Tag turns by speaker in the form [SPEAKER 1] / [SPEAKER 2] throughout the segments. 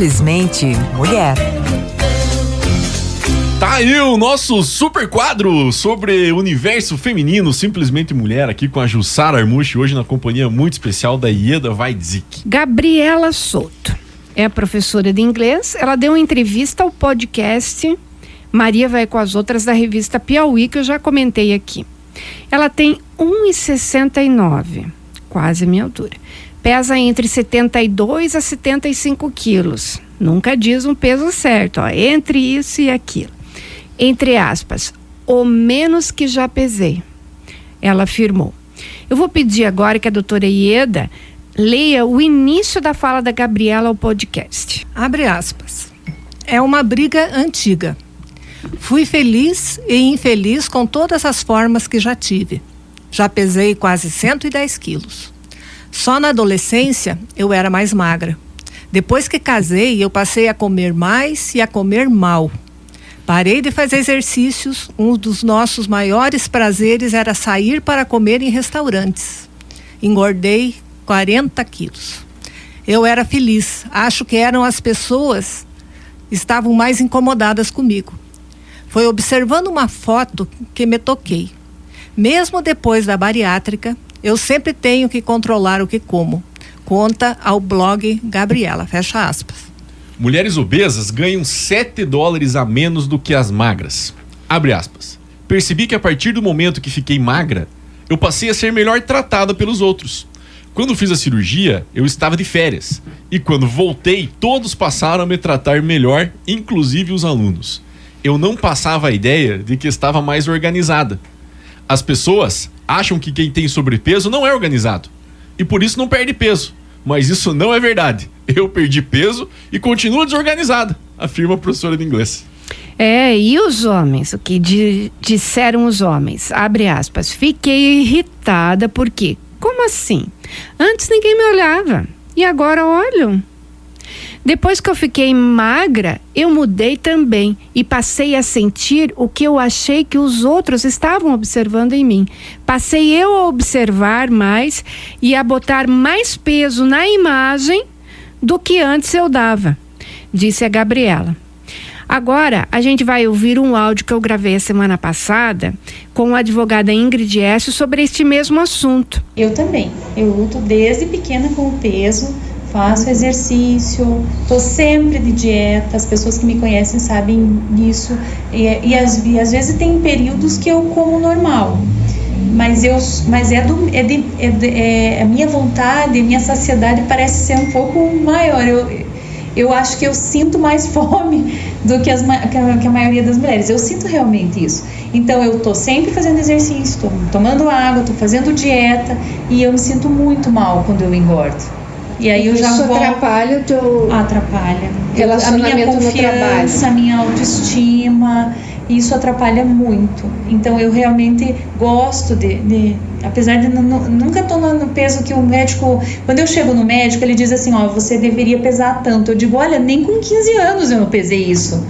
[SPEAKER 1] Simplesmente mulher.
[SPEAKER 2] Tá aí o nosso super quadro sobre o universo feminino, Simplesmente Mulher, aqui com a Jussara Armucci, hoje na companhia muito especial da Ieda Weidzik.
[SPEAKER 3] Gabriela Souto é professora de inglês. Ela deu uma entrevista ao podcast Maria Vai com as Outras, da revista Piauí, que eu já comentei aqui. Ela tem 1,69, quase a minha altura. Pesa entre 72 a 75 quilos. Nunca diz um peso certo, ó, entre isso e aquilo. Entre aspas, o menos que já pesei, ela afirmou. Eu vou pedir agora que a doutora Ieda leia o início da fala da Gabriela ao podcast.
[SPEAKER 4] Abre aspas. É uma briga antiga. Fui feliz e infeliz com todas as formas que já tive. Já pesei quase 110 quilos. Só na adolescência eu era mais magra. Depois que casei, eu passei a comer mais e a comer mal. Parei de fazer exercícios. Um dos nossos maiores prazeres era sair para comer em restaurantes. Engordei 40 quilos. Eu era feliz. Acho que eram as pessoas que estavam mais incomodadas comigo. Foi observando uma foto que me toquei. Mesmo depois da bariátrica, eu sempre tenho que controlar o que como. Conta ao blog Gabriela, fecha aspas.
[SPEAKER 2] Mulheres obesas ganham $7 a menos do que as magras. Abre aspas. Percebi que a partir do momento que fiquei magra, eu passei a ser melhor tratada pelos outros. Quando fiz a cirurgia, eu estava de férias. E quando voltei, todos passaram a me tratar melhor, inclusive os alunos. Eu não passava a ideia de que estava mais organizada. As pessoas acham que quem tem sobrepeso não é organizado. E por isso não perde peso. Mas isso não é verdade. Eu perdi peso e continuo desorganizada, afirma a professora de inglês.
[SPEAKER 3] E os homens? O que disseram os homens? Abre aspas. Fiquei irritada porque, como assim? Antes ninguém me olhava e agora olham. Depois que eu fiquei magra, eu mudei também e passei a sentir o que eu achei que os outros estavam observando em mim. Passei eu a observar mais e a botar mais peso na imagem do que antes eu dava, disse a Gabriela. Agora, a gente vai ouvir um áudio que eu gravei a semana passada com a advogada Ingrid Écio sobre este mesmo assunto.
[SPEAKER 5] Eu também. Eu luto desde pequena com o peso. Faço exercício, estou sempre de dieta, as pessoas que me conhecem sabem disso, e às vezes tem períodos que eu como normal, mas a minha vontade, a minha saciedade parece ser um pouco maior. Eu acho que eu sinto mais fome do que a maioria das mulheres, eu sinto realmente isso. Então eu estou sempre fazendo exercício, estou tomando água, estou fazendo dieta, e eu me sinto muito mal quando eu engordo. E aí eu já
[SPEAKER 6] Isso atrapalha o teu
[SPEAKER 5] atrapalha.
[SPEAKER 6] relacionamento
[SPEAKER 5] a minha confiança,
[SPEAKER 6] no trabalho.
[SPEAKER 5] a minha autoestima, isso atrapalha muito. Então eu realmente gosto apesar de nunca estou no peso que o médico, quando eu chego no médico, ele diz assim, você deveria pesar tanto. Eu digo, olha, nem com 15 anos eu não pesei isso.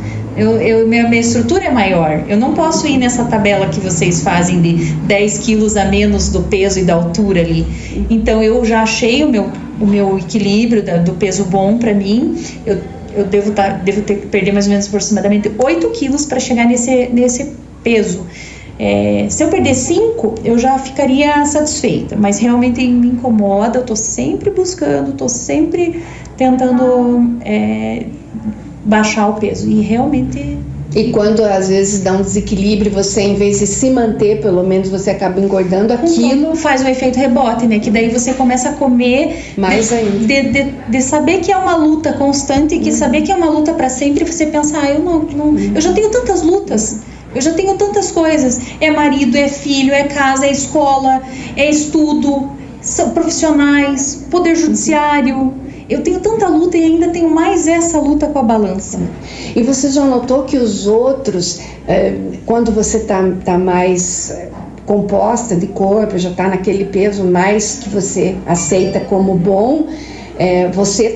[SPEAKER 5] Minha estrutura é maior. Eu não posso ir nessa tabela que vocês fazem de 10 quilos a menos do peso e da altura ali. Então eu já achei o meu equilíbrio do peso bom para mim. Eu devo ter que perder mais ou menos aproximadamente 8 quilos para chegar nesse peso. Se eu perder 5, eu já ficaria satisfeita, mas realmente me incomoda. Eu estou sempre buscando, estou sempre tentando baixar o peso, e realmente...
[SPEAKER 6] E quando às vezes dá um desequilíbrio, você, em vez de se manter, pelo menos você acaba engordando aquilo.
[SPEAKER 5] Faz um efeito rebote, né? Que daí você começa a comer
[SPEAKER 6] mais ainda.
[SPEAKER 5] De saber que é uma luta constante, e que saber que é uma luta para sempre, você pensa, eu já tenho tantas lutas, eu já tenho tantas coisas. É marido, é filho, é casa, é escola, é estudo, são profissionais, poder judiciário. Eu tenho tanta luta e ainda tenho mais essa luta com a balança.
[SPEAKER 6] E você já notou que os outros, quando você tá mais composta de corpo, já tá naquele peso mais que você aceita como bom, você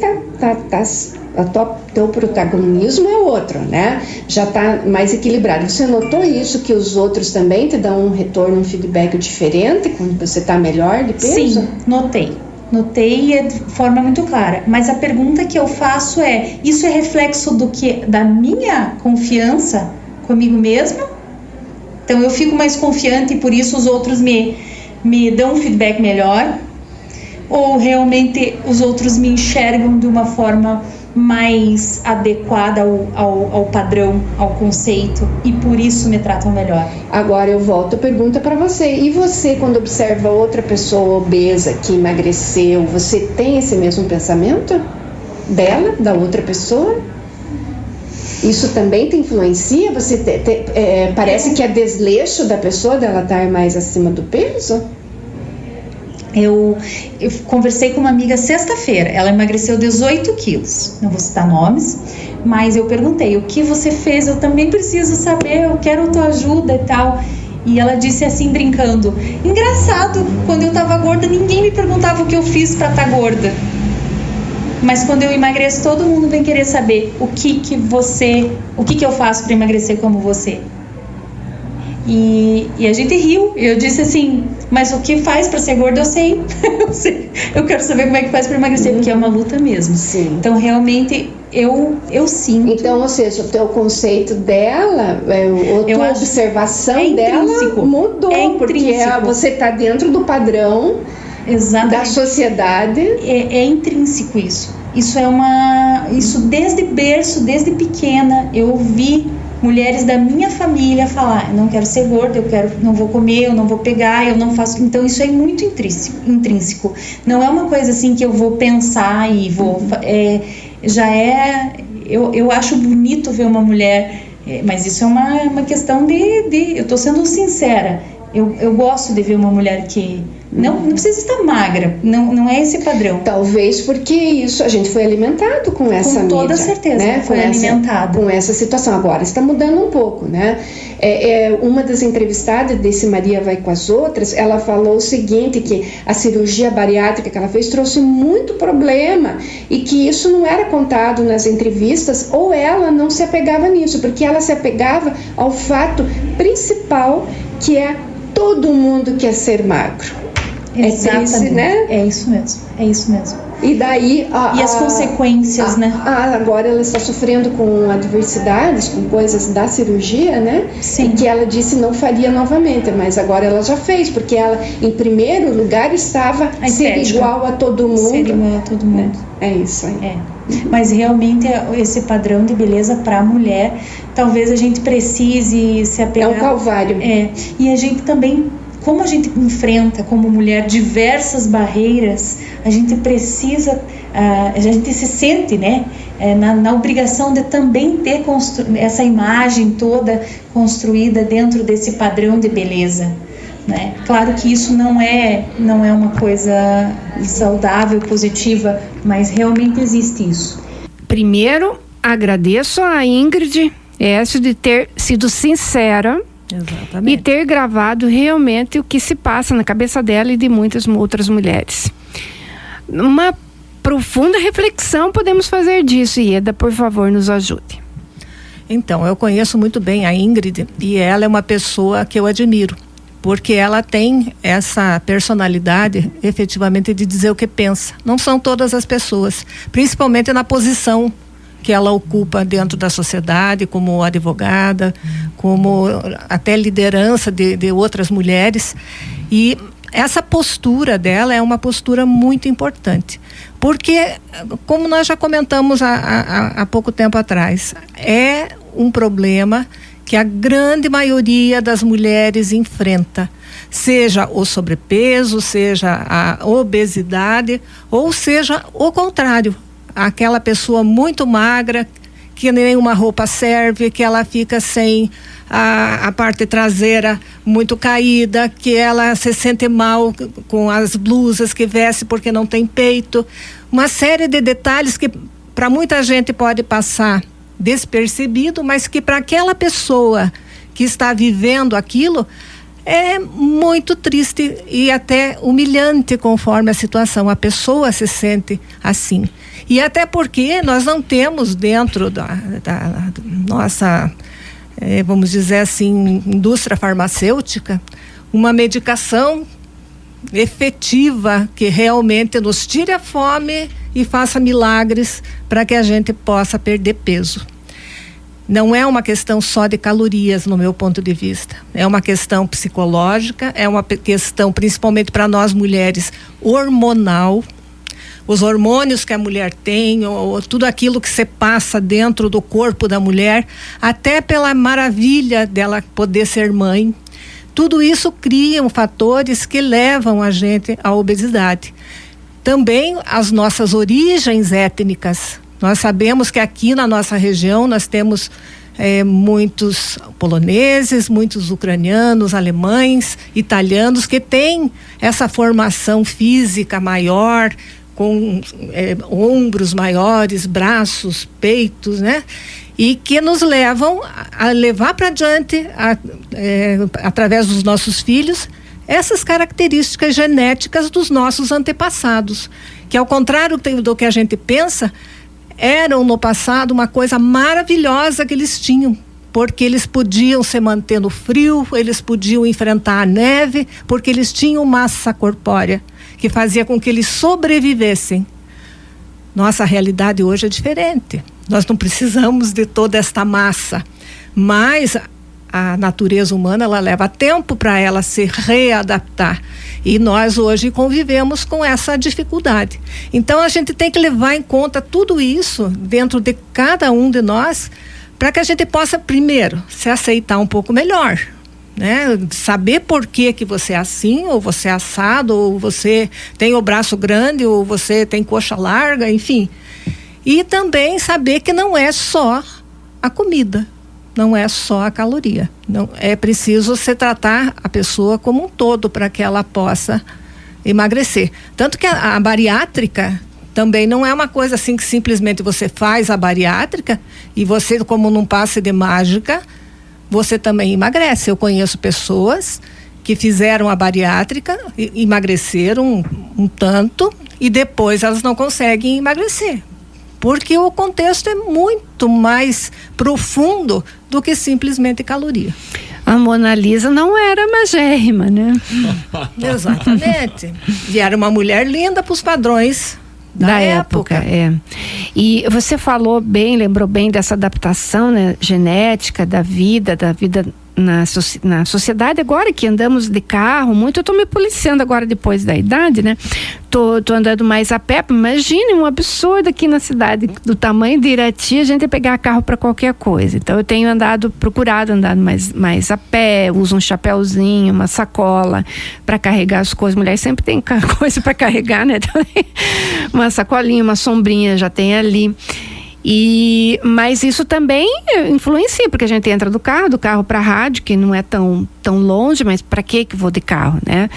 [SPEAKER 6] teu protagonismo é outro, né? Já tá mais equilibrado. Você notou isso, que os outros também te dão um retorno, um feedback diferente quando você tá melhor de peso?
[SPEAKER 5] Sim, notei. notei de forma muito clara. Mas a pergunta que eu faço é: isso é reflexo do que? Da minha confiança comigo mesma? Então eu fico mais confiante e por isso os outros me dão um feedback melhor? Ou realmente os outros me enxergam de uma forma mais adequada ao padrão, ao conceito, e por isso me tratam melhor?
[SPEAKER 6] Agora eu volto a pergunta para você. E você, quando observa outra pessoa obesa que emagreceu, você tem esse mesmo pensamento dela, da outra pessoa? Isso também te influencia? Você parece que é desleixo da pessoa dela estar mais acima do peso?
[SPEAKER 5] Eu conversei com uma amiga sexta-feira, ela emagreceu 18 quilos, não vou citar nomes, mas eu perguntei: o que você fez? Eu também preciso saber, eu quero tua ajuda e tal. E ela disse assim, brincando: engraçado, quando eu tava gorda ninguém me perguntava o que eu fiz pra estar gorda, mas quando eu emagreço todo mundo vem querer saber o que eu faço para emagrecer como você. E a gente riu. Eu disse assim: mas o que faz para ser gorda eu sei. Eu quero saber como é que faz para emagrecer, porque é uma luta mesmo.
[SPEAKER 6] Sim.
[SPEAKER 5] Então realmente eu sinto.
[SPEAKER 6] Então, ou seja, o teu conceito dela, a tua observação dela mudou, porque você está dentro do padrão. Exatamente. Da sociedade.
[SPEAKER 5] É intrínseco isso. Isso desde berço, desde pequena, eu ouvi mulheres da minha família falar: eu não quero ser gorda, não vou comer, eu não vou pegar, eu não faço. Então isso é muito intrínseco. Não é uma coisa assim que eu vou pensar e vou. Eu acho bonito ver uma mulher, mas isso é uma questão de eu estou sendo sincera. Eu gosto de ver uma mulher que não precisa estar magra, não é esse padrão.
[SPEAKER 6] Talvez porque isso a gente foi alimentado com essa mídia.
[SPEAKER 5] Com toda certeza, né? Foi alimentado.
[SPEAKER 6] Com essa situação. Agora está mudando um pouco, né? Uma das entrevistadas desse Maria Vai com as Outras, ela falou o seguinte, que a cirurgia bariátrica que ela fez trouxe muito problema e que isso não era contado nas entrevistas, ou ela não se apegava nisso, porque ela se apegava ao fato principal, que é: todo mundo quer ser magro.
[SPEAKER 5] Exatamente.
[SPEAKER 6] É triste, né?
[SPEAKER 5] É isso mesmo.
[SPEAKER 6] E daí...
[SPEAKER 5] E as consequências, né?
[SPEAKER 6] Agora ela está sofrendo com adversidades, com coisas da cirurgia, né?
[SPEAKER 5] Sim.
[SPEAKER 6] E que ela disse não faria novamente, mas agora ela já fez, porque ela, em primeiro lugar, estava ser igual a todo mundo.
[SPEAKER 5] Ser igual a todo mundo.
[SPEAKER 6] É isso aí.
[SPEAKER 5] Mas realmente esse padrão de beleza para a mulher, talvez a gente precise se apegar...
[SPEAKER 6] É um calvário.
[SPEAKER 5] E a gente também... Como a gente enfrenta como mulher diversas barreiras, a gente precisa, a gente se sente, né, na obrigação de também ter essa imagem toda construída dentro desse padrão de beleza, né? Claro que isso não é uma coisa saudável, positiva, mas realmente existe isso.
[SPEAKER 3] Primeiro, agradeço a Ingrid de ter sido sincera.
[SPEAKER 4] Exatamente.
[SPEAKER 3] E ter gravado realmente o que se passa na cabeça dela e de muitas outras mulheres. Uma profunda reflexão podemos fazer disso, Ieda, por favor, nos ajude.
[SPEAKER 4] Então, eu conheço muito bem a Ingrid e ela é uma pessoa que eu admiro, porque ela tem essa personalidade, efetivamente, de dizer o que pensa. Não são todas as pessoas, principalmente na posição que ela ocupa dentro da sociedade, como advogada, como até liderança de outras mulheres. E essa postura dela é uma postura muito importante, porque, como nós já comentamos há pouco tempo atrás, é um problema que a grande maioria das mulheres enfrenta, seja o sobrepeso, seja a obesidade, ou seja o contrário, aquela pessoa muito magra, que nenhuma roupa serve, que ela fica sem a parte traseira muito caída, que ela se sente mal com as blusas que veste porque não tem peito. Uma série de detalhes que para muita gente pode passar despercebido, mas que para aquela pessoa que está vivendo aquilo é muito triste e até humilhante conforme a situação. A pessoa se sente assim. E até porque nós não temos dentro da nossa, vamos dizer assim, indústria farmacêutica, uma medicação efetiva que realmente nos tire a fome e faça milagres para que a gente possa perder peso. Não é uma questão só de calorias, no meu ponto de vista. É uma questão psicológica, é uma questão, principalmente para nós mulheres, hormonal. Os hormônios que a mulher tem, ou tudo aquilo que se passa dentro do corpo da mulher, até pela maravilha dela poder ser mãe. Tudo isso criam fatores que levam a gente à obesidade. Também as nossas origens étnicas. Nós sabemos que aqui na nossa região nós temos muitos poloneses, muitos ucranianos, alemães, italianos que têm essa formação física maior, com ombros maiores, braços, peitos, né? E que nos levam a levar para diante, através dos nossos filhos, essas características genéticas dos nossos antepassados, que ao contrário do que a gente pensa, eram no passado uma coisa maravilhosa que eles tinham, porque eles podiam se manter no frio, eles podiam enfrentar a neve, porque eles tinham massa corpórea, que fazia com que eles sobrevivessem. Nossa realidade hoje é diferente. Nós não precisamos de toda esta massa, mas a natureza humana, ela leva tempo para ela se readaptar. E nós hoje convivemos com essa dificuldade. Então a gente tem que levar em conta tudo isso dentro de cada um de nós, para que a gente possa, primeiro, se aceitar um pouco melhor, né? Saber por que você é assim, ou você é assado, ou você tem o braço grande, ou você tem coxa larga, enfim. E também saber que não é só a comida, não é só a caloria. Não, é preciso se tratar a pessoa como um todo para que ela possa emagrecer. Tanto que a bariátrica também não é uma coisa assim que simplesmente você faz a bariátrica e você, como num passe de mágica, você também emagrece. Eu conheço pessoas que fizeram a bariátrica, emagreceram um tanto e depois elas não conseguem emagrecer. Porque o contexto é muito mais profundo do que simplesmente caloria.
[SPEAKER 3] A Mona Lisa não era magérrima, né?
[SPEAKER 4] Exatamente. E era uma mulher linda para os padrões da época.
[SPEAKER 3] E você falou bem, lembrou bem dessa adaptação, né, genética da vida na sociedade. Agora que andamos de carro muito, eu tô me policiando agora depois da idade, né? Tô andando mais a pé. Imagine um absurdo aqui na cidade do tamanho de Irati, a gente pegar carro para qualquer coisa. Então eu tenho procurado andar mais a pé, uso um chapéuzinho, uma sacola para carregar as coisas. Mulher sempre tem coisa para carregar, né? Uma sacolinha, uma sombrinha já tem ali. Mas isso também influencia, porque a gente entra do carro para a rádio, que não é tão longe, mas para que vou de carro, né?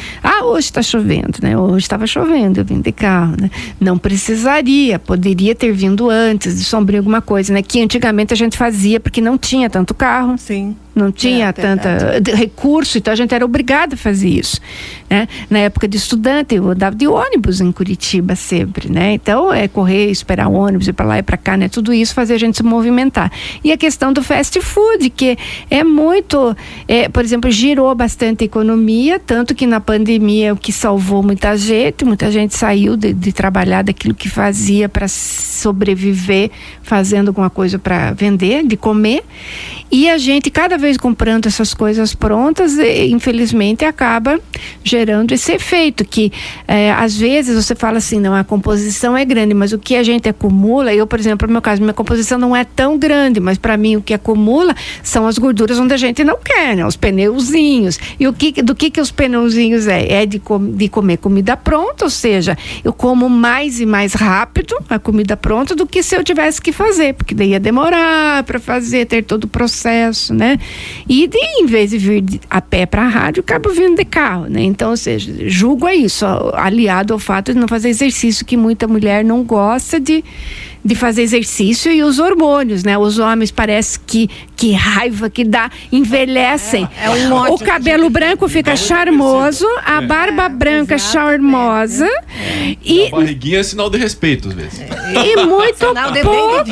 [SPEAKER 3] Hoje está chovendo, né? Hoje estava chovendo, eu vim de carro, né? Não precisaria, poderia ter vindo antes de sombrinha alguma coisa, né? Que antigamente a gente fazia porque não tinha tanto carro.
[SPEAKER 4] Sim.
[SPEAKER 3] Não tinha tanta recurso, então a gente era obrigado a fazer isso, né? Na época de estudante, eu andava de ônibus em Curitiba sempre, né? Então, correr, esperar o ônibus, ir para lá e para cá, né? Tudo isso fazia a gente se movimentar. E a questão do fast food, que é muito, por exemplo, girou bastante a economia, tanto que na pandemia o que salvou muita gente saiu de trabalhar daquilo que fazia para sobreviver, fazendo alguma coisa para vender, de comer. E a gente, cada vez comprando essas coisas prontas, infelizmente acaba gerando esse efeito que às vezes você fala assim, não, a composição é grande, mas o que a gente acumula, eu, por exemplo, no meu caso, minha composição não é tão grande, mas para mim o que acumula são as gorduras onde a gente não quer, né? Os pneuzinhos. E do que os pneuzinhos é de comer comida pronta, ou seja, eu como mais e mais rápido a comida pronta do que se eu tivesse que fazer, porque daí ia demorar para fazer, ter todo o processo, né? E em vez de vir a pé para a rádio, acabo vindo de carro, né? Então, ou seja, julgo a isso, aliado ao fato de não fazer exercício, que muita mulher não gosta de fazer exercício, e os hormônios, né? Os homens parece que raiva que dá, envelhecem. O cabelo branco fica charmoso, a barba branca charmosa.
[SPEAKER 2] E a barriguinha é sinal de respeito, às vezes.
[SPEAKER 3] E muito pouco,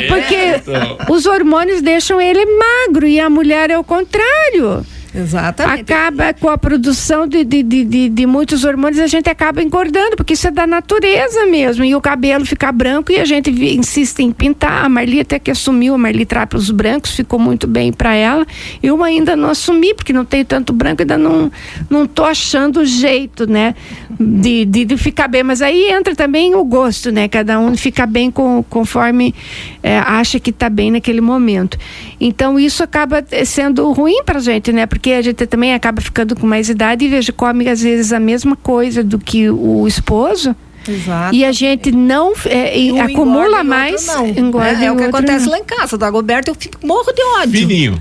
[SPEAKER 3] porque os hormônios deixam ele magro e a mulher é o contrário.
[SPEAKER 4] Exatamente.
[SPEAKER 3] Acaba com a produção de muitos hormônios, a gente acaba engordando, porque isso é da natureza mesmo. E o cabelo fica branco e a gente insiste em pintar. A Marli até que assumiu, a Marli Trápios brancos, ficou muito bem para ela. Eu ainda não assumi, porque não tenho tanto branco, ainda não tô achando o jeito, né, de ficar bem. Mas aí entra também o gosto, né? Cada um fica bem conforme acha que tá bem naquele momento. Então isso acaba sendo ruim pra gente, né? Porque a gente também acaba ficando com mais idade e come às vezes a mesma coisa do que o esposo.
[SPEAKER 4] Exato.
[SPEAKER 3] E a gente não acumula mais.
[SPEAKER 4] Engorda é o que acontece lá em casa. Do Dagoberto, morro de ódio.
[SPEAKER 2] Fininho.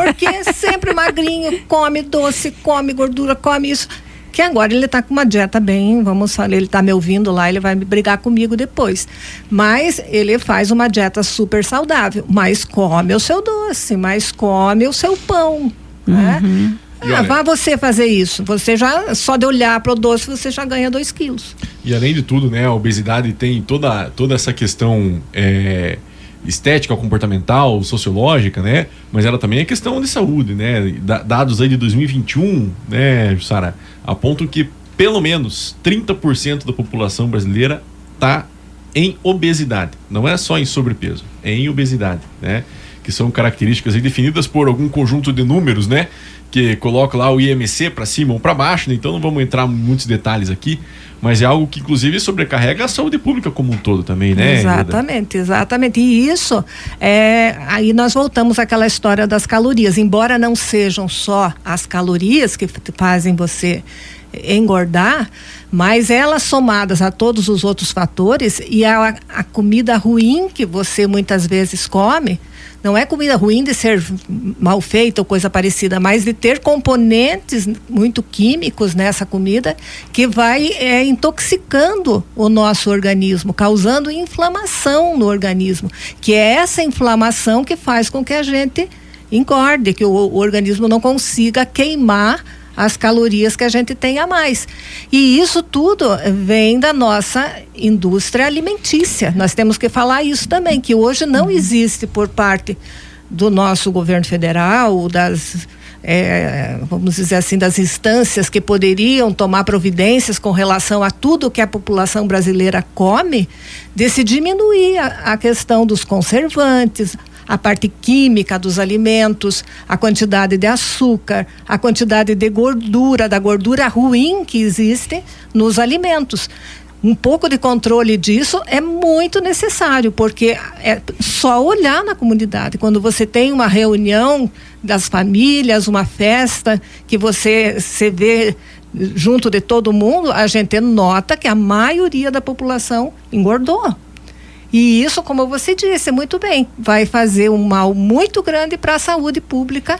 [SPEAKER 4] Porque é sempre magrinho, come doce, come gordura, come isso. Que agora ele tá com uma dieta bem, vamos falar, ele tá me ouvindo lá, ele vai me brigar comigo depois. Mas ele faz uma dieta super saudável, mas come o seu doce, mas come o seu pão, né? Vá você fazer isso. Você já, só de olhar para o doce, você já ganha 2 quilos.
[SPEAKER 2] E além de tudo, né, a obesidade tem toda essa questão estética, comportamental, sociológica, né? Mas ela também é questão de saúde, né? Dados aí de 2021, né, Jussara, apontam que pelo menos 30% da população brasileira está em obesidade. Não é só em sobrepeso, é em obesidade, né? Que são características aí definidas por algum conjunto de números, né? Que coloca lá o IMC para cima ou para baixo, né? Então não vamos entrar em muitos detalhes aqui, mas é algo que inclusive sobrecarrega a saúde pública como um todo também, né?
[SPEAKER 4] Exatamente, exatamente. E isso, aí nós voltamos àquela história das calorias. Embora não sejam só as calorias que fazem você engordar, mas elas somadas a todos os outros fatores e a comida ruim que você muitas vezes come, não é comida ruim de ser mal feita ou coisa parecida, mas de ter componentes muito químicos nessa comida que vai intoxicando o nosso organismo, causando inflamação no organismo, que é essa inflamação que faz com que a gente engorde, que o organismo não consiga queimar as calorias que a gente tem a mais. E isso tudo vem da nossa indústria alimentícia. Nós temos que falar isso também, que hoje não existe por parte do nosso governo federal, vamos dizer assim, das instâncias que poderiam tomar providências com relação a tudo que a população brasileira come, de se diminuir a questão dos conservantes, a parte química dos alimentos, a quantidade de açúcar, a quantidade de gordura, da gordura ruim que existe nos alimentos. Um pouco de controle disso é muito necessário, porque é só olhar na comunidade. Quando você tem uma reunião das famílias, uma festa, que você se vê junto de todo mundo, a gente nota que a maioria da população engordou. E isso, como você disse muito bem, vai fazer um mal muito grande para a saúde pública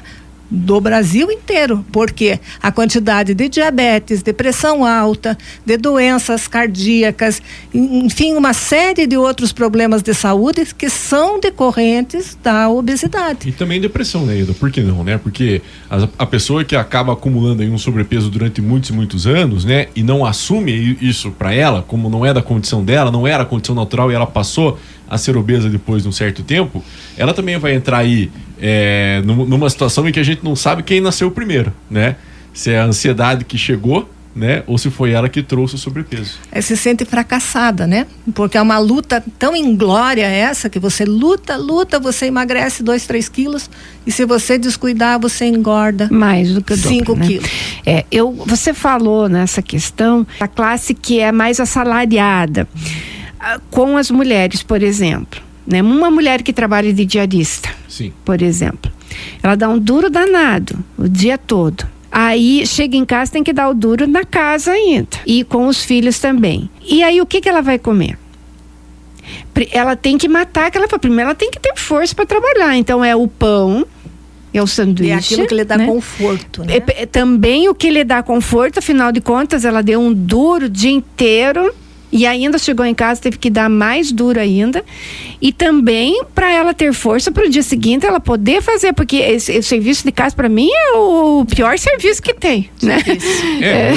[SPEAKER 4] do Brasil inteiro, porque a quantidade de diabetes, de pressão alta, de doenças cardíacas, enfim, uma série de outros problemas de saúde que são decorrentes da obesidade.
[SPEAKER 2] E também depressão, né, Ida? Por que não, né? Porque a pessoa que acaba acumulando aí um sobrepeso durante muitos e muitos anos, né, e não assume isso para ela, como não é da condição dela, não era a condição natural e ela passou a ser obesa depois de um certo tempo, ela também vai entrar aí numa situação em que a gente não sabe quem nasceu primeiro, né? Se é a ansiedade que chegou, né? Ou se foi ela que trouxe o sobrepeso.
[SPEAKER 4] Se sente fracassada, né? Porque é uma luta tão inglória essa, que você luta, você emagrece 2, 3 quilos, e se você descuidar, você engorda
[SPEAKER 3] mais do que o dobro,
[SPEAKER 4] 5
[SPEAKER 3] né?
[SPEAKER 4] quilos.
[SPEAKER 3] Você falou nessa questão da classe que é mais assalariada, com as mulheres, por exemplo, né? Uma mulher que trabalha de diarista,
[SPEAKER 2] sim,
[SPEAKER 3] por exemplo, ela dá um duro danado o dia todo. Aí chega em casa, tem que dar o duro na casa ainda, e com os filhos também. E aí o que ela vai comer? Ela tem que matar aquela fome. Primeiro ela tem que ter força para trabalhar. Então é o pão, é o sanduíche.
[SPEAKER 4] É aquilo que lhe dá, né, conforto, né?
[SPEAKER 3] Também o que lhe dá conforto, afinal de contas, ela deu um duro o dia inteiro. E ainda chegou em casa, teve que dar mais duro ainda. E também para ela ter força para o dia seguinte ela poder fazer, porque esse serviço de casa para mim é o pior serviço que tem, né?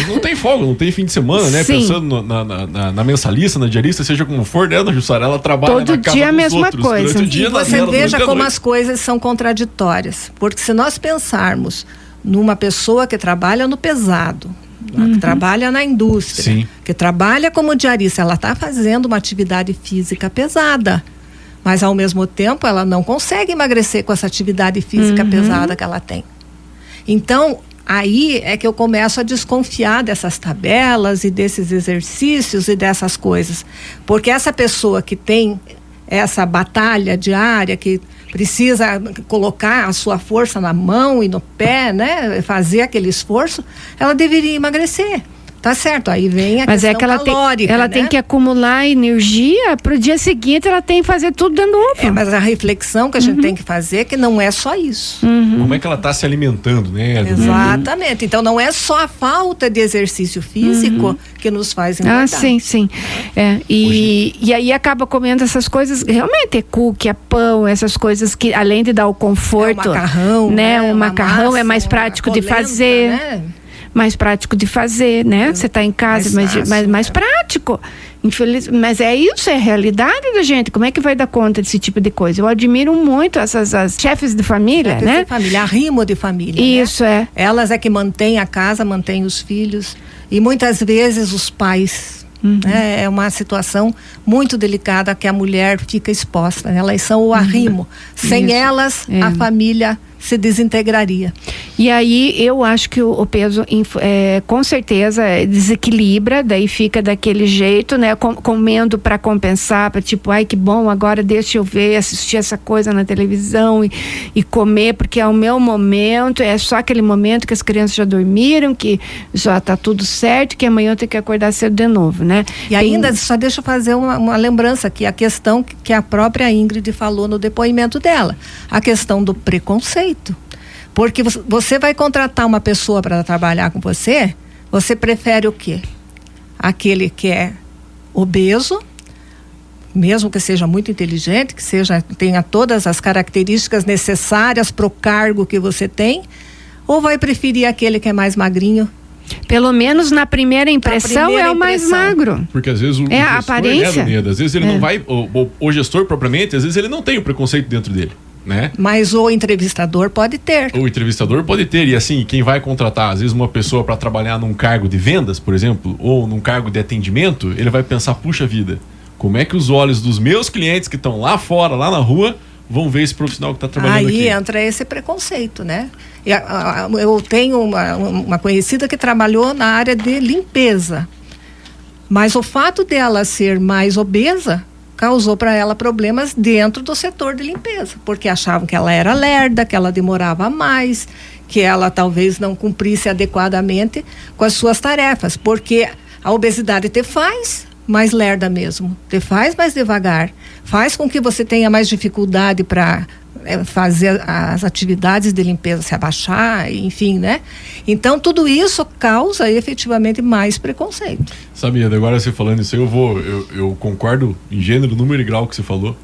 [SPEAKER 2] Não tem folga, não tem fim de semana, né?
[SPEAKER 3] Sim.
[SPEAKER 2] Pensando na mensalista, na diarista, seja como for, né, Jussara? Ela trabalha
[SPEAKER 3] todo
[SPEAKER 2] na casa
[SPEAKER 3] dia a
[SPEAKER 2] dos
[SPEAKER 3] mesma
[SPEAKER 2] outros,
[SPEAKER 3] coisa.
[SPEAKER 2] durante o dia,
[SPEAKER 4] e você veja como as coisas são contraditórias, porque se nós pensarmos numa pessoa que trabalha no pesado, que trabalha na indústria,
[SPEAKER 2] Sim.
[SPEAKER 4] que trabalha como diarista, ela está fazendo uma atividade física pesada, mas ao mesmo tempo ela não consegue emagrecer com essa atividade física pesada que ela tem. Então, aí é que eu começo a desconfiar dessas tabelas e desses exercícios e dessas coisas. Porque essa pessoa que tem essa batalha diária, que precisa colocar a sua força na mão e no pé, né? Fazer aquele esforço, ela deveria emagrecer. Tá certo, aí vem a questão calórica,
[SPEAKER 3] ela tem que acumular energia para o dia seguinte ela tem que fazer tudo de novo.
[SPEAKER 4] Mas a reflexão que a gente tem que fazer é que não é só isso.
[SPEAKER 2] Como é que ela está se alimentando, né?
[SPEAKER 4] Exatamente. Então não é só a falta de exercício físico que nos faz engordar.
[SPEAKER 3] Sim. E aí acaba comendo essas coisas, realmente é cookie, é pão, essas coisas que além de dar o conforto,
[SPEAKER 4] o macarrão,
[SPEAKER 3] né? O macarrão
[SPEAKER 4] massa,
[SPEAKER 3] é mais prático de
[SPEAKER 4] polenta,
[SPEAKER 3] fazer.
[SPEAKER 4] né?
[SPEAKER 3] Mais prático de fazer, né? Você está em casa, mais prático. Mas é isso, é a realidade da gente. Como é que vai dar conta desse tipo de coisa? Eu admiro muito as chefes de família, né?
[SPEAKER 4] De família, arrimo de família.
[SPEAKER 3] Isso,
[SPEAKER 4] né? Elas é que mantêm a casa, mantêm os filhos. E muitas vezes os pais. Né? É uma situação muito delicada que a mulher fica exposta. Né? Elas são o arrimo. Sem elas, a família se desintegraria.
[SPEAKER 3] E aí eu acho que o peso com certeza desequilibra, daí fica daquele jeito, né? Comendo para compensar, para tipo, ai que bom, agora deixa eu ver, assistir essa coisa na televisão e comer, porque é o meu momento, é só aquele momento que as crianças já dormiram, que já tá tudo certo, que amanhã eu tenho que acordar cedo de novo, né?
[SPEAKER 4] E ainda, só deixa eu fazer uma lembrança aqui, a questão que a própria Ingrid falou no depoimento dela, a questão do preconceito. Porque você vai contratar uma pessoa para trabalhar com você, você prefere o quê? Aquele que é obeso, mesmo que seja muito inteligente, que tenha todas as características necessárias para o cargo que você tem, ou vai preferir aquele que é mais magrinho?
[SPEAKER 3] Pelo menos na primeira impressão é o mais magro.
[SPEAKER 2] Porque às vezes o
[SPEAKER 3] a
[SPEAKER 2] gestor,
[SPEAKER 3] aparência.
[SPEAKER 2] Né, às vezes ele não vai, o gestor propriamente, às vezes ele não tem o preconceito dentro dele. Né?
[SPEAKER 4] Mas o entrevistador pode ter.
[SPEAKER 2] O entrevistador pode ter, e assim, quem vai contratar às vezes uma pessoa para trabalhar num cargo de vendas, por exemplo, ou num cargo de atendimento, ele vai pensar, puxa vida, como é que os olhos dos meus clientes que estão lá fora, lá na rua, vão ver esse profissional que está trabalhando aqui?
[SPEAKER 4] Aí entra esse preconceito, né? Eu tenho uma conhecida que trabalhou na área de limpeza, mas o fato dela ser mais obesa causou para ela problemas dentro do setor de limpeza, porque achavam que ela era lerda, que ela demorava mais, que ela talvez não cumprisse adequadamente com as suas tarefas, porque a obesidade te faz mais lerda mesmo, te faz mais devagar, faz com que você tenha mais dificuldade para fazer as atividades de limpeza, se abaixar, enfim, né? Então tudo isso causa efetivamente mais preconceito.
[SPEAKER 2] Sabia, agora você falando isso aí, eu concordo em gênero, número e grau que você falou,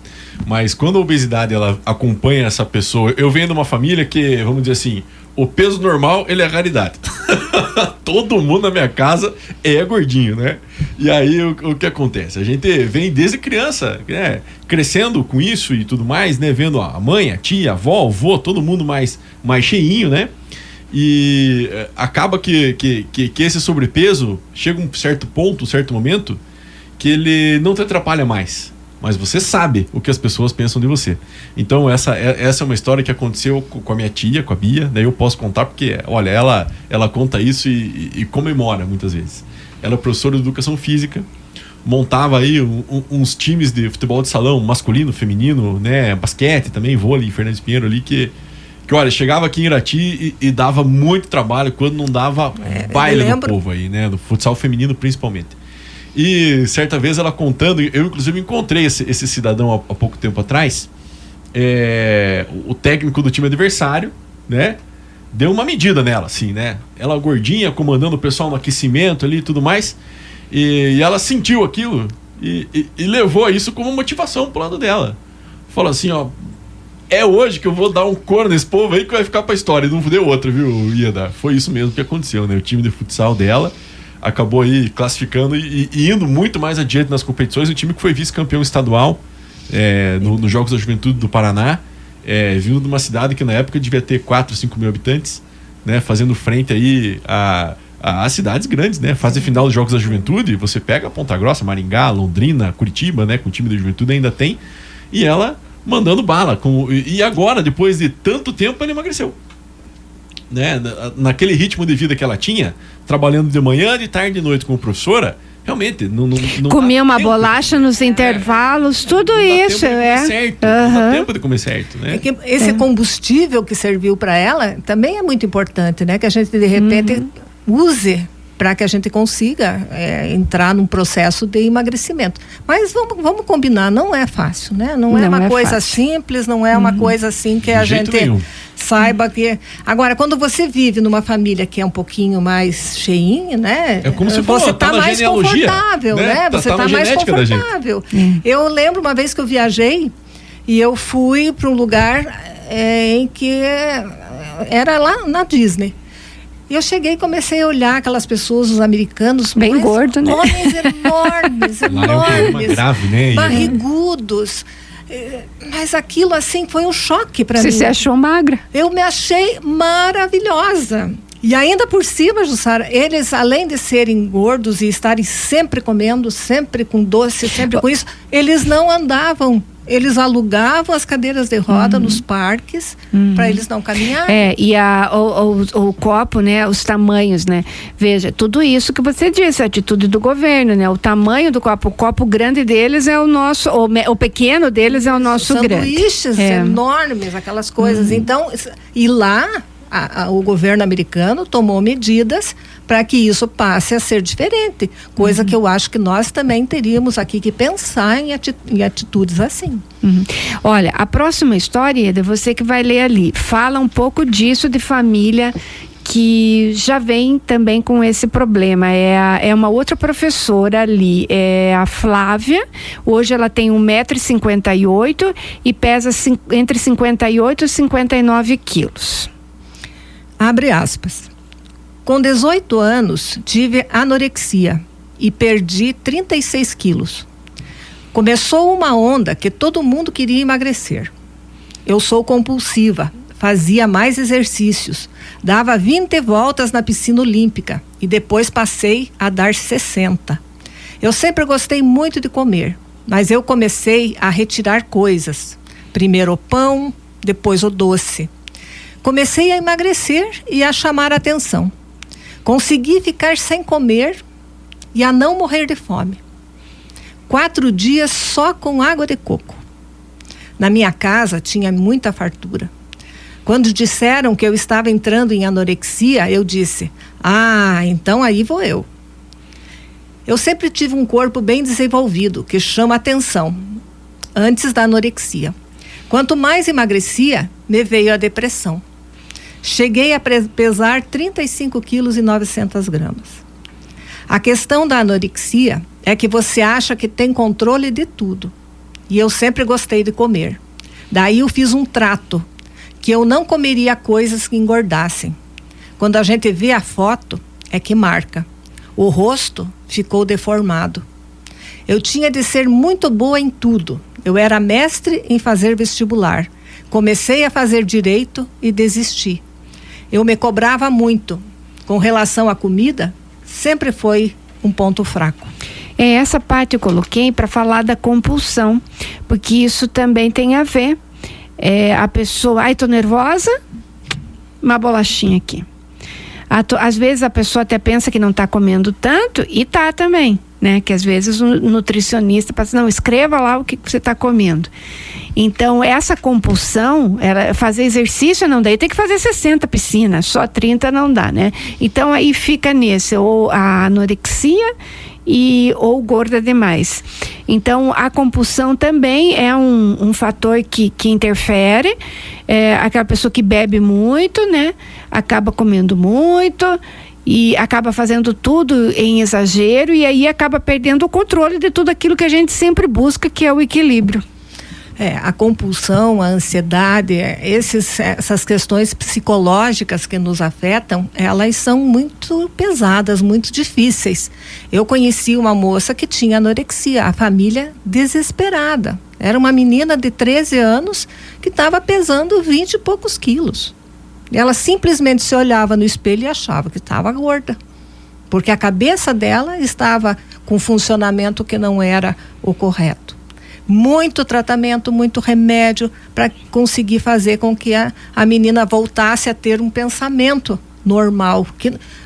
[SPEAKER 2] mas quando a obesidade ela acompanha essa pessoa, eu venho de uma família que, vamos dizer assim, o peso normal ele é raridade. Todo mundo na minha casa é gordinho, né? E aí o que acontece? A gente vem desde criança, né? Crescendo com isso e tudo mais, né? Vendo a mãe, a tia, a avó, o vô, todo mundo mais cheinho, né? E acaba que esse sobrepeso chega a um certo ponto, um certo momento, que ele não te atrapalha mais. Mas você sabe o que as pessoas pensam de você. Então essa é uma história que aconteceu com a minha tia, com a Bia. Daí eu posso contar porque, olha, ela conta isso e comemora muitas vezes. Ela é professora de educação física, montava aí uns times de futebol de salão, masculino, feminino, né, basquete também, vôlei, Fernandes Pinheiro ali, que olha, chegava aqui em Irati e dava muito trabalho quando não dava baile no povo aí, né, no futsal feminino principalmente. E certa vez ela contando, eu inclusive encontrei esse cidadão há pouco tempo atrás, o técnico do time adversário, né, deu uma medida nela, assim, né, ela gordinha, comandando o pessoal no aquecimento ali e tudo mais, e ela sentiu aquilo e levou isso como motivação pro lado dela. Falou assim, ó, é hoje que eu vou dar um couro nesse povo aí que vai ficar pra história, e não deu outra, viu, Ieda? Foi isso mesmo que aconteceu, né, o time de futsal dela acabou aí classificando e indo muito mais adiante nas competições. O time que foi vice-campeão estadual nos Jogos da Juventude do Paraná, vindo de uma cidade que na época devia ter 4, 5 mil habitantes, né, fazendo frente aí a cidades grandes, né? Fase final dos Jogos da Juventude, você pega Ponta Grossa, Maringá, Londrina, Curitiba, né? Com o time da Juventude ainda tem. E ela mandando bala. E agora, depois de tanto tempo, ela emagreceu. Né? Naquele ritmo de vida que ela tinha, trabalhando de manhã, de tarde, de noite como professora, realmente não
[SPEAKER 3] comia uma bolacha nos intervalos, tudo isso
[SPEAKER 2] não dá tempo de comer certo, né?
[SPEAKER 4] É que esse combustível que serviu para ela também é muito importante, né? Que a gente de repente use para que a gente consiga entrar num processo de emagrecimento. Mas vamos combinar, não é fácil, né? Não é uma coisa simples, não é uma coisa assim que a gente saiba que... Agora, quando você vive numa família que é um pouquinho mais cheinha, né?
[SPEAKER 2] É como se
[SPEAKER 4] você tá mais confortável, né? Você tá mais confortável. Eu lembro uma vez que eu viajei e eu fui para um lugar em que era lá na Disney. E eu cheguei e comecei a olhar aquelas pessoas, os americanos,
[SPEAKER 3] bem gordo, né?
[SPEAKER 4] Homens enormes,
[SPEAKER 2] grave, né?
[SPEAKER 4] Barrigudos. Mas aquilo assim foi um choque para mim.
[SPEAKER 3] Você se achou magra?
[SPEAKER 4] Eu me achei maravilhosa. E ainda por cima, Jussara, eles, além de serem gordos e estarem sempre comendo, sempre com doce, sempre com isso, eles não andavam. Eles alugavam as cadeiras de roda nos parques para eles não caminharem.
[SPEAKER 3] E o copo, né? Os tamanhos, né? Veja, tudo isso que você disse, a atitude do governo, né? O tamanho do copo, o copo grande deles é o nosso, o pequeno deles é o nosso grande.
[SPEAKER 4] Sanduíches enormes, aquelas coisas. Então, e lá o governo americano tomou medidas para que isso passe a ser diferente, coisa que eu acho que nós também teríamos aqui que pensar em atitudes assim.
[SPEAKER 3] Olha, a próxima história, Eda, você que vai ler ali, fala um pouco disso de família que já vem também com esse problema. É uma outra professora ali, é a Flávia. Hoje ela tem 1,58 m e pesa entre 58 e 59 quilos.
[SPEAKER 4] Abre aspas. Com 18 anos, tive anorexia e perdi 36 quilos. Começou uma onda que todo mundo queria emagrecer. Eu sou compulsiva, fazia mais exercícios, dava 20 voltas na piscina olímpica e depois passei a dar 60. Eu sempre gostei muito de comer, mas eu comecei a retirar coisas. Primeiro o pão, depois o doce. Comecei a emagrecer e a chamar a atenção. Consegui ficar sem comer e a não morrer de fome. 4 dias só com água de coco. Na minha casa tinha muita fartura. Quando disseram que eu estava entrando em anorexia, eu disse: então aí vou eu. Eu sempre tive um corpo bem desenvolvido, que chama atenção, antes da anorexia. Quanto mais emagrecia, me veio a depressão. Cheguei a pesar 35 quilos e 900 gramas. A questão da anorexia é que você acha que tem controle de tudo. E eu sempre gostei de comer. Daí eu fiz um trato, que eu não comeria coisas que engordassem. Quando a gente vê a foto, é que marca. O rosto ficou deformado. Eu tinha de ser muito boa em tudo. Eu era mestre em fazer vestibular. Comecei a fazer direito e desisti. Eu me cobrava muito. Com relação à comida, sempre foi um ponto fraco.
[SPEAKER 3] Essa parte eu coloquei para falar da compulsão, porque isso também tem a ver. A pessoa, tô nervosa, uma bolachinha aqui. Às vezes a pessoa até pensa que não está comendo tanto, e tá também, né? Que às vezes o nutricionista fala assim, não, escreva lá o que você está comendo. Então, essa compulsão, fazer exercício não dá, tem que fazer 60 piscinas, só 30 não dá, né? Então, aí fica nesse, ou a anorexia ou gorda demais. Então, a compulsão também é um fator que interfere. Aquela pessoa que bebe muito, né? Acaba comendo muito e acaba fazendo tudo em exagero e aí acaba perdendo o controle de tudo aquilo que a gente sempre busca, que é o equilíbrio.
[SPEAKER 4] A compulsão, a ansiedade, essas questões psicológicas que nos afetam, elas são muito pesadas, muito difíceis. Eu conheci uma moça que tinha anorexia, a família desesperada. Era uma menina de 13 anos que estava pesando 20 e poucos quilos. Ela simplesmente se olhava no espelho e achava que estava gorda, porque a cabeça dela estava com funcionamento que não era o correto. Muito tratamento, muito remédio para conseguir fazer com que a menina voltasse a ter um pensamento normal.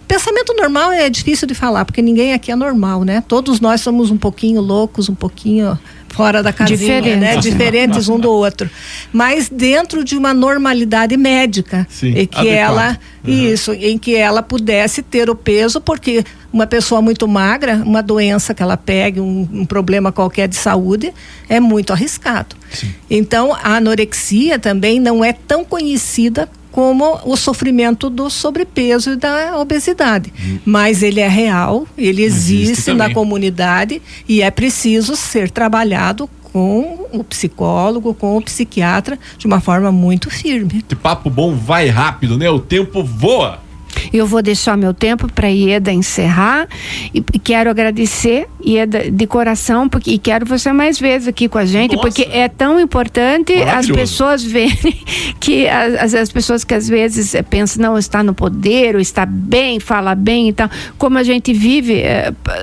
[SPEAKER 4] Pensamento normal é difícil de falar, porque ninguém aqui é normal, né? Todos nós somos um pouquinho loucos, um pouquinho fora da casinha, né? Diferentes um do outro. Mas dentro de uma normalidade médica.
[SPEAKER 2] Sim,
[SPEAKER 4] em que ela, em que ela pudesse ter o peso, porque uma pessoa muito magra, uma doença que ela pegue, um problema qualquer de saúde, é muito arriscado.
[SPEAKER 2] Sim.
[SPEAKER 4] Então, a anorexia também não é tão conhecida como o sofrimento do sobrepeso e da obesidade. Mas ele é real, ele existe na comunidade e é preciso ser trabalhado com o psicólogo, com o psiquiatra, de uma forma muito firme.
[SPEAKER 2] Que papo bom, vai rápido, né? O tempo voa.
[SPEAKER 3] Eu vou deixar meu tempo para Ieda encerrar e quero agradecer, Ieda, de coração, e quero você mais vezes aqui com a gente. Nossa, porque é tão importante as pessoas verem que as pessoas que às vezes pensam, não, está no poder, ou está bem, fala bem e tal, como a gente vive,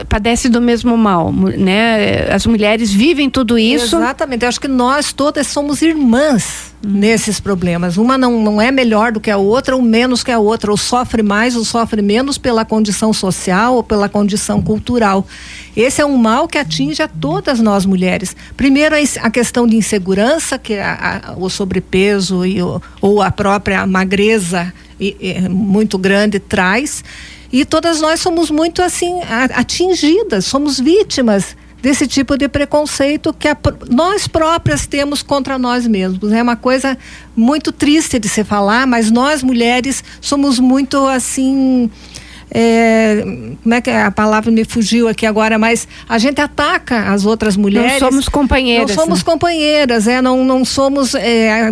[SPEAKER 3] padece do mesmo mal, né? As mulheres vivem tudo isso.
[SPEAKER 4] Exatamente, eu acho que nós todas somos irmãs nesses problemas. Uma não é melhor do que a outra, ou menos que a outra, ou sofre mais ou sofre menos pela condição social ou pela condição cultural. Esse é um mal que atinge a todas nós mulheres. Primeiro, a questão de insegurança, que o sobrepeso ou a própria magreza muito grande traz. E todas nós somos muito assim atingidas, somos vítimas desse tipo de preconceito que nós próprias temos contra nós mesmos. É uma coisa muito triste de se falar, mas nós mulheres somos muito assim... como é que a palavra me fugiu aqui agora, mas a gente ataca as outras mulheres.
[SPEAKER 3] Não somos companheiras.
[SPEAKER 4] Não somos companheiras, não somos,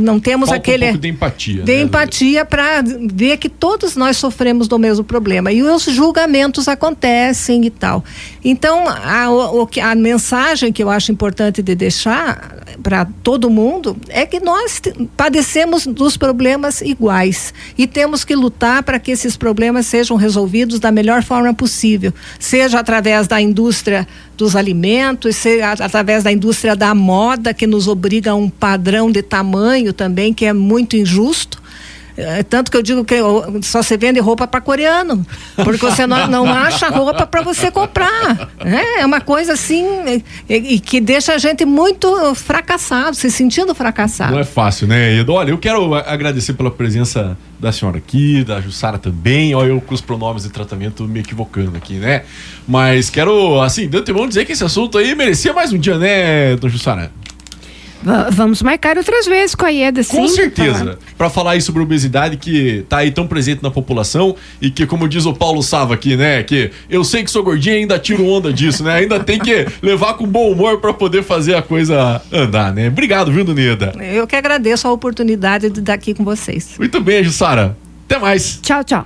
[SPEAKER 4] não temos
[SPEAKER 2] falta
[SPEAKER 4] aquele...
[SPEAKER 2] um pouco de empatia.
[SPEAKER 4] De empatia para ver que todos nós sofremos do mesmo problema. E os julgamentos acontecem e tal. Então, a mensagem que eu acho importante de deixar para todo mundo é que nós padecemos dos problemas iguais e temos que lutar para que esses problemas sejam resolvidos da melhor forma possível, seja através da indústria dos alimentos, seja através da indústria da moda, que nos obriga a um padrão de tamanho também que é muito injusto. Tanto que eu digo que só se vende roupa para coreano, porque você não acha roupa para você comprar. É uma coisa assim e que deixa a gente muito fracassado, se sentindo fracassado.
[SPEAKER 2] Não é fácil, né, Edu? Olha, eu quero agradecer pela presença da senhora aqui, da Jussara também. Olha, eu com os pronomes de tratamento me equivocando aqui, né? Mas quero, assim, de antemão dizer que esse assunto aí merecia mais um dia, né, dona Jussara?
[SPEAKER 3] Vamos marcar outras vezes com a Ieda, sim.
[SPEAKER 2] Com certeza. Para falar aí sobre obesidade que tá aí tão presente na população e que, como diz o Paulo Sava aqui, né? Que eu sei que sou gordinha e ainda tiro onda disso, né? Ainda tem que levar com bom humor para poder fazer a coisa andar, né? Obrigado, viu, dona Ieda?
[SPEAKER 4] Eu que agradeço a oportunidade de estar aqui com vocês.
[SPEAKER 2] Muito bem, Jussara. Até mais.
[SPEAKER 3] Tchau, tchau.